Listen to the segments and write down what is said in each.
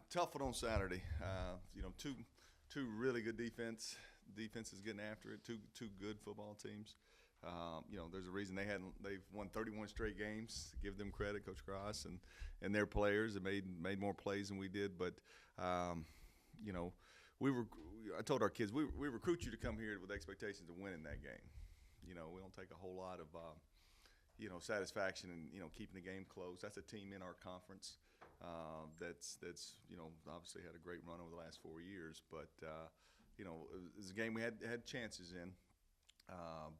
Tough one on Saturday. Two really good defenses getting after it. Two good football teams. There's a reason they've won 31 straight games. Give them credit, Coach Cross and their players have made more plays than we did. But you know, I told our kids we recruit you to come here with expectations of winning that game. We don't take a whole lot of satisfaction in keeping the game close. That's a team in our conference that's obviously had a great run over the last 4 years. But it was a game we had chances in.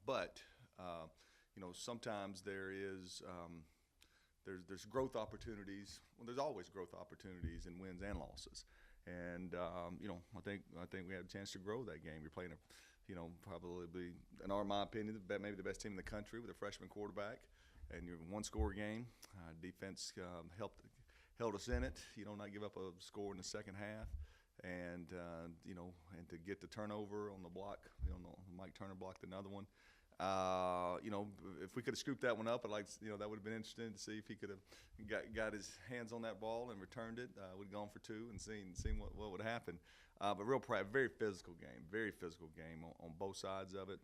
But sometimes there's growth opportunities. Well, there's always growth opportunities in wins and losses. And I think we had a chance to grow that game. You're playing probably, in my opinion, maybe the best team in the country with a freshman quarterback, and you're in one-score game. Defense held us in it. Not give up a score in the second half, and and to get the turnover on the block. Mike Turner blocked another one. If we could have scooped that one up, that would have been interesting to see if he could have got his hands on that ball and returned it. We'd have gone for two and seen what would happen. But real proud, very physical game on both sides of it.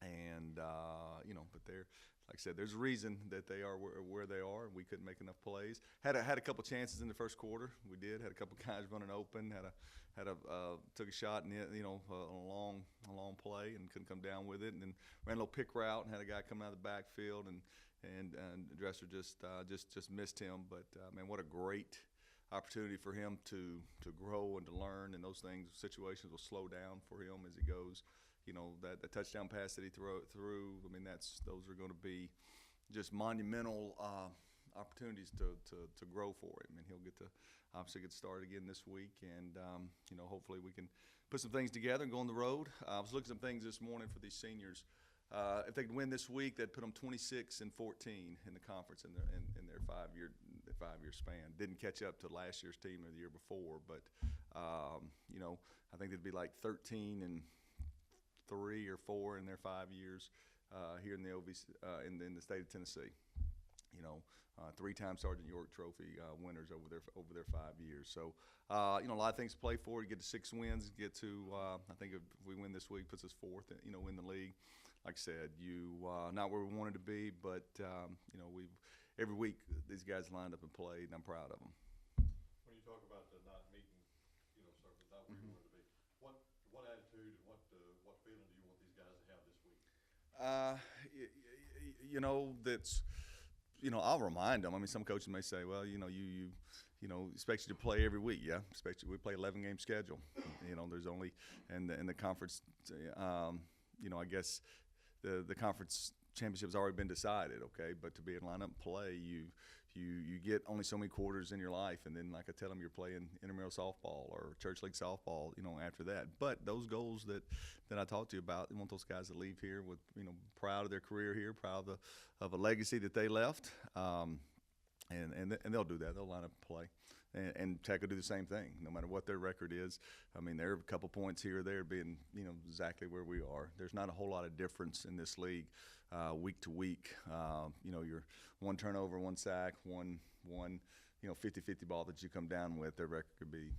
And but like I said, there's a reason that they are where they are. We couldn't make enough plays. Had a couple chances in the first quarter. We did. Had a couple guys running open. Took a shot and a long play and couldn't come down with it. And then ran a little pick route and had a guy coming out of the backfield and Dresser just missed him. But man, what a great opportunity for him to grow and to learn. And those situations will slow down for him as he goes. That touchdown pass that he threw. I mean, those are going to be just monumental opportunities to grow for him, and he'll obviously get started again this week. And hopefully we can put some things together and go on the road. I was looking at some things this morning for these seniors. If they could win this week, that'd put them 26-14 in the conference in their five-year span. Didn't catch up to last year's team or the year before, but I think it'd be like 13-3 or 4 in their 5 years here in the OVC, in the state of Tennessee. 3-time Sergeant York Trophy winners over their 5 years. So a lot of things to play for. You get to 6 wins, get to I think if we win this week, puts us 4th in the league. Like I said, not where we wanted to be, but every week these guys lined up and played, and I'm proud of them. When you talk about not meeting, certainly not where you wanted to be, what attitude and what feeling do you want these guys to have this week? I'll remind them. I mean, some coaches may say, well, you expect you to play every week. Yeah, we play 11-game schedule. There's only and the conference. I guess the conference championship has already been decided. Okay, but to be in lineup and play, you get only so many quarters in your life, and then like I tell them, you're playing intramural softball or church league softball. After that. But those goals that I talked to you about, you want those guys to leave here with proud of their career here, proud of a legacy that they left, and they'll do that. They'll line up and play. And Tech will do the same thing, no matter what their record is. I mean, they're a couple points here or there being, exactly where we are. There's not a whole lot of difference in this league week to week. You're one turnover, one sack, one 50-50 ball that you come down with, their record could be,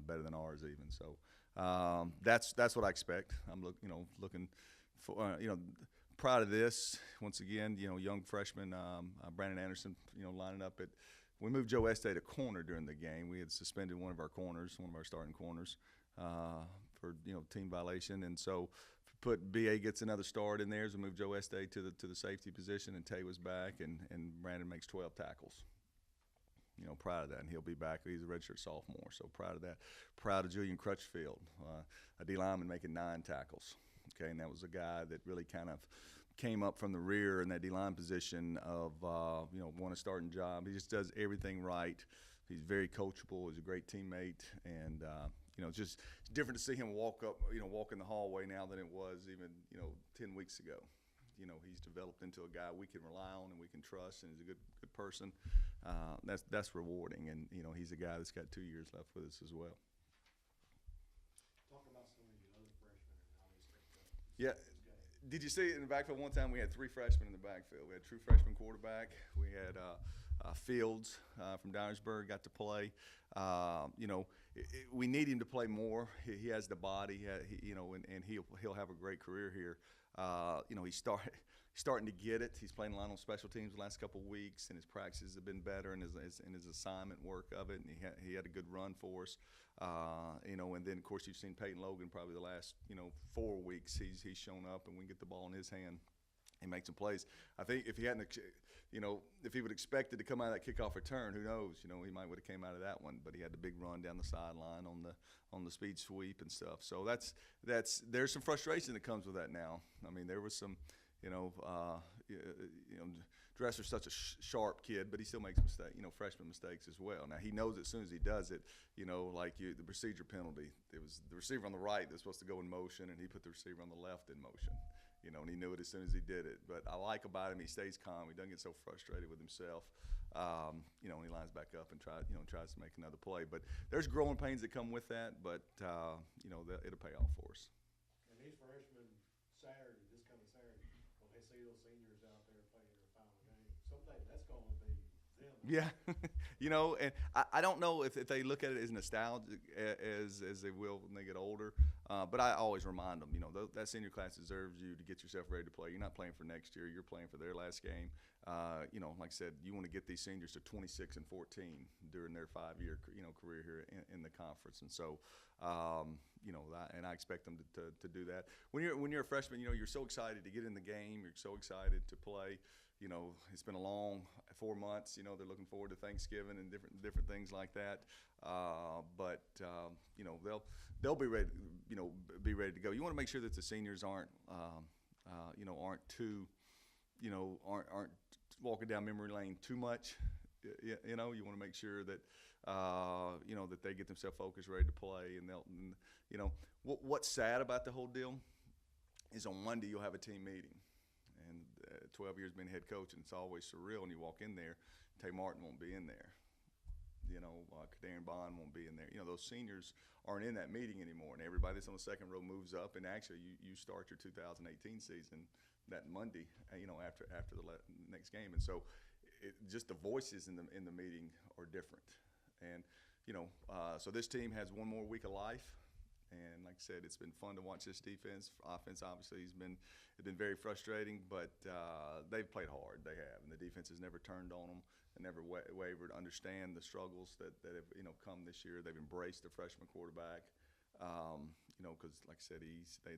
better than ours even. So that's what I expect. I'm looking for, proud of this. Once again, young freshman Brandon Anderson, lining up at. We moved Joe Estee to corner during the game. We had suspended one of our starting corners, for team violation, and so put BA gets another start in there. So we moved Joe Estee to the safety position, and Tay was back, and Brandon makes 12 tackles. Proud of that, and he'll be back. He's a redshirt sophomore, so proud of that. Proud of Julian Crutchfield, a D lineman making 9 tackles. Okay, and that was a guy that really kind of came up from the rear in that D-line position of, won a starting job. He just does everything right. He's very coachable. He's a great teammate. And, it's different to see him walk in the hallway now than it was even, 10 weeks ago. He's developed into a guy we can rely on and we can trust, and he's a good person. That's rewarding. And, he's a guy that's got 2 years left with us as well. Talk about some of the other freshmen and how they stepped up. Yeah. Did you see it in the backfield? One time we had 3 freshmen in the backfield. We had a true freshman quarterback. We had Fields from Dyersburg got to play. You know, we need him to play more. He has the body, you know, and he'll have a great career here. You know, he's starting to get it. He's playing a lot on special teams the last couple of weeks, and his practices have been better in his assignment work of it. And he had a good run for us. You know, and then of course you've seen Peyton Logan probably the last 4 weeks. He's shown up, and we can get the ball in his hand. He makes some plays. I think if he hadn't, if he would expect it to come out of that kickoff return, who knows? You know, he might would have came out of that one. But he had the big run down the sideline on the speed sweep and stuff. So there's some frustration that comes with that now. I mean, there was some, Dresser's such a sharp kid, but he still makes mistakes, freshman mistakes as well. Now he knows as soon as he does it, the procedure penalty. It was the receiver on the right that's supposed to go in motion, and he put the receiver on the left in motion. And he knew it as soon as he did it. But I like about him, he stays calm. He doesn't get so frustrated with himself. And he lines back up and tries to make another play. But there's growing pains that come with that. But it'll pay off for us. And these freshmen Saturday, this coming Saturday, when they see those seniors out there playing their final game, someday that's going to be them. Yeah, and I don't know if they look at it as nostalgic as they will when they get older. But I always remind them, that senior class deserves you to get yourself ready to play. You're not playing for next year. You're playing for their last game. Like I said, you want to get these seniors to 26 and 14 during their 5-year, career here in the conference. And so, and I expect them to do that. When you're a freshman, you're so excited to get in the game. You're so excited to play. It's been a long 4 months. They're looking forward to Thanksgiving and different things like that. But they'll be ready. Be ready to go. You want to make sure that the seniors aren't too, aren't walking down memory lane too much. You want to make sure that that they get themselves focused, ready to play, and what's sad about the whole deal is on Monday you'll have a team meeting. And 12 years being head coach, and it's always surreal when you walk in there. Tay Martin won't be in there. Kadarian Bond won't be in there. Those seniors aren't in that meeting anymore, and everybody that's on the second row moves up. And actually, you start your 2018 season that Monday. After the next game, and so just the voices in the meeting are different. And so this team has one more week of life. And like I said, it's been fun to watch this defense. Offense, obviously, it's been very frustrating, but they've played hard. They have, and the defense has never turned on them and never wavered. Understand the struggles that have come this year. They've embraced the freshman quarterback, because like I said,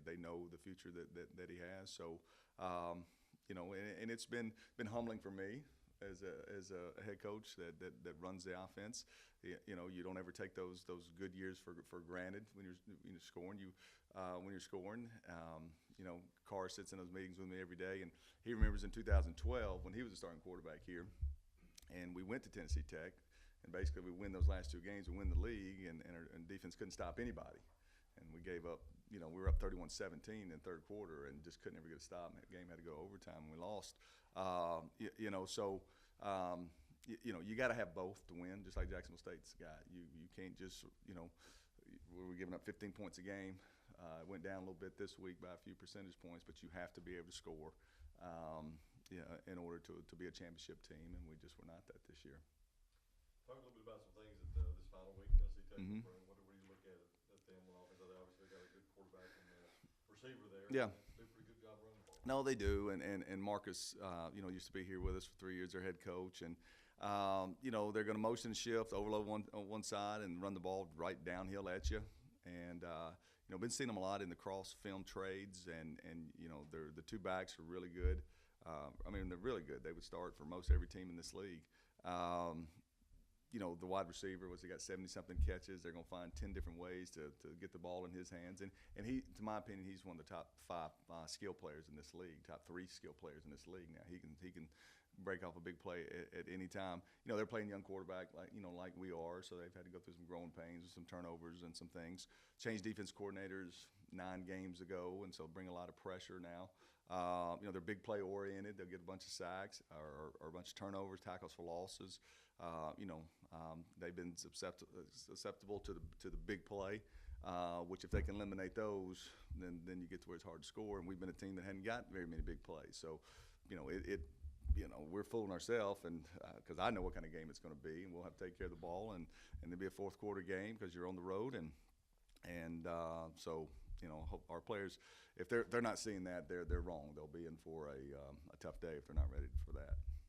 they know the future that he has. So, and it's been humbling for me as a head coach that runs the offense. You don't ever take those good years for granted when you're scoring. When you're scoring, Carr sits in those meetings with me every day, and he remembers in 2012 when he was the starting quarterback here, and we went to Tennessee Tech, and basically we win those last 2 games, we win the league, and defense couldn't stop anybody, and we gave up. We were up 31-17 in the third quarter, and just couldn't ever get a stop. And that game had to go overtime, and we lost. You got to have both to win, just like Jacksonville State's got. You can't just, we were giving up 15 points a game. It went down a little bit this week by a few percentage points, but you have to be able to score in order to be a championship team, and we just were not that this year. Talk a little bit about some things that this final week Tennessee Tech will bring. What do you look at them on offense? They obviously got a good quarterback and receiver there. Yeah. They do a pretty good job running the ball. No, they do, and Marcus, used to be here with us for 3 years, their head coach, and they're going to motion shift, overload on one side, and run the ball right downhill at you. And been seeing them a lot in the cross film trades, and the 2 backs are really good. They're really good. They would start for most every team in this league. The wide receiver he got 70-something catches. They're going to find 10 different ways to get the ball in his hands. And he, to my opinion, he's one of the top 5 skill players in this league, top 3 skill players in this league. Now he can break off a big play at any time. They're playing young quarterback like we are, so they've had to go through some growing pains with some turnovers and some things. Changed defense coordinators 9 games ago, and so bring a lot of pressure now. They're big play oriented. They'll get a bunch of sacks or a bunch of turnovers, tackles for losses. They've been susceptible to the big play, which if they can eliminate those, then you get to where it's hard to score. And we've been a team that hadn't got very many big plays. So, you know, we're fooling ourselves, and because I know what kind of game it's going to be, and we'll have to take care of the ball, and there'll be a fourth quarter game because you're on the road, and so you know, hope our players, if they're not seeing that, they're wrong. They'll be in for a tough day if they're not ready for that.